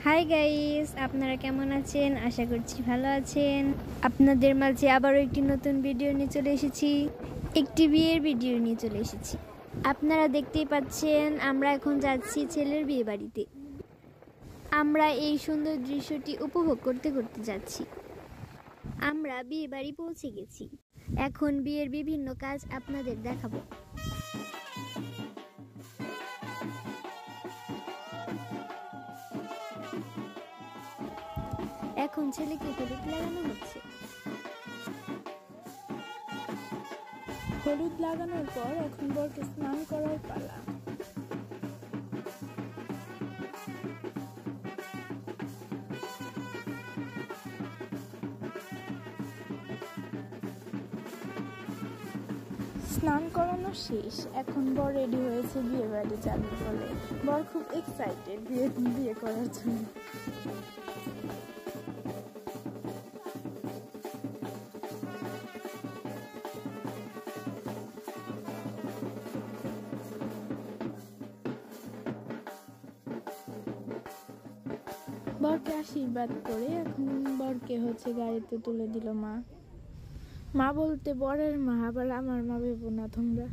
Hi guys, আপনারা কেমন আছেন? আশা করছি ভালো আছেন। আপনাদের মাঝে আবারও একটি নতুন ভিডিও নিয়ে চলে এসেছি। একটি বিয়ের ভিডিও নিয়ে চলে এসেছি। আপনারা দেখতেই পাচ্ছেন আমরা এখন যাচ্ছি ছেলের বিয়ে বাড়িতে। আমরা এই সুন্দর দৃশ্যটি উপভোগ করতে করতে যাচ্ছি। আমরা বিয়ে বাড়ি পৌঁছে গেছি। এখন বিয়ের বিভিন্ন কাজ আপনাদের দেখাবো। এখন ছেলেকে হলুদ লাগানো হচ্ছে। হলুদ লাগানোর পর এখন বরকে স্নান করার পালা। স্নান করানো শেষ, এখন বর রেডি হয়েছে বিয়ে বাড়ি যাবে বলে। বর খুব এক্সাইটেড বিয়ে করার জন্য। বরকে আশীর্বাদ করে এখন বরকে গাড়িতে তুলে দিল মা। মা বলতে বরের মা, আবার আমার মা ভেবো না তোমরা।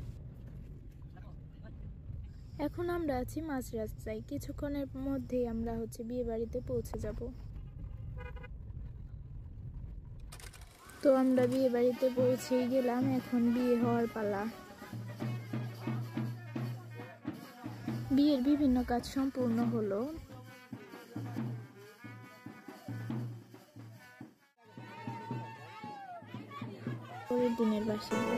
এখন আমরা আছি মাঝ রাস্তায়, কিছুক্ষণের মধ্যেই আমরা বিয়ে বাড়িতে পৌঁছে যাব। তো আমরা বিয়ে বাড়িতে পৌঁছেই গেলাম, এখন বিয়ে হওয়ার পালা। বিয়ের বিভিন্ন কাজ সম্পূর্ণ হলো। পরের দিনের বাসিন্দা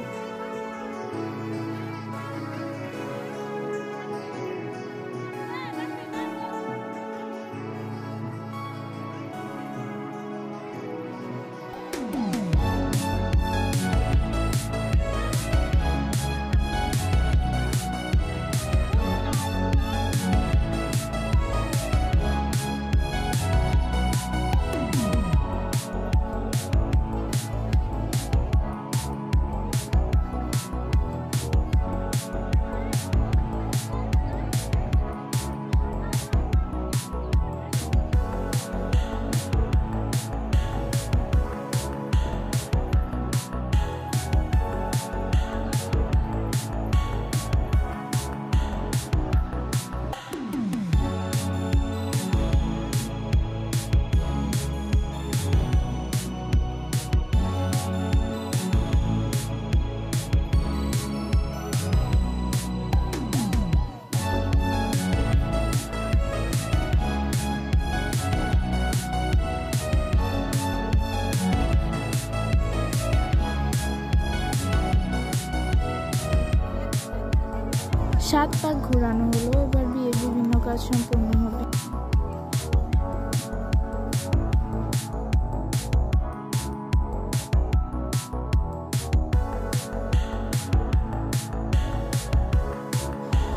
সাত পাক ঘোরানো হলো। এবার বিয়ের বিভিন্ন কাজ সম্পূর্ণ হবে।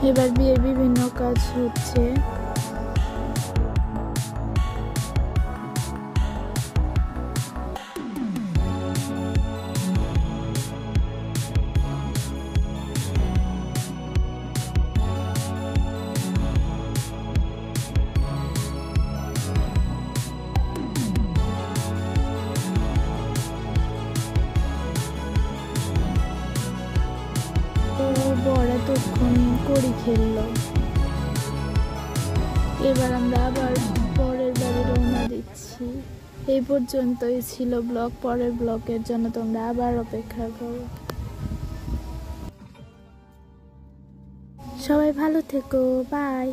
এবার বিয়ের বিভিন্ন কাজ হচ্ছে। বর এতক্ষণ কড়ি খেললো। এবার আমরা আবার পরের বাড়ি রওনা দিচ্ছি। এই পর্যন্তই ছিল ব্লগ। পরের ব্লগের জন্য তোমরা আবার অপেক্ষা করো। সবাই ভালো থেকো, বাই।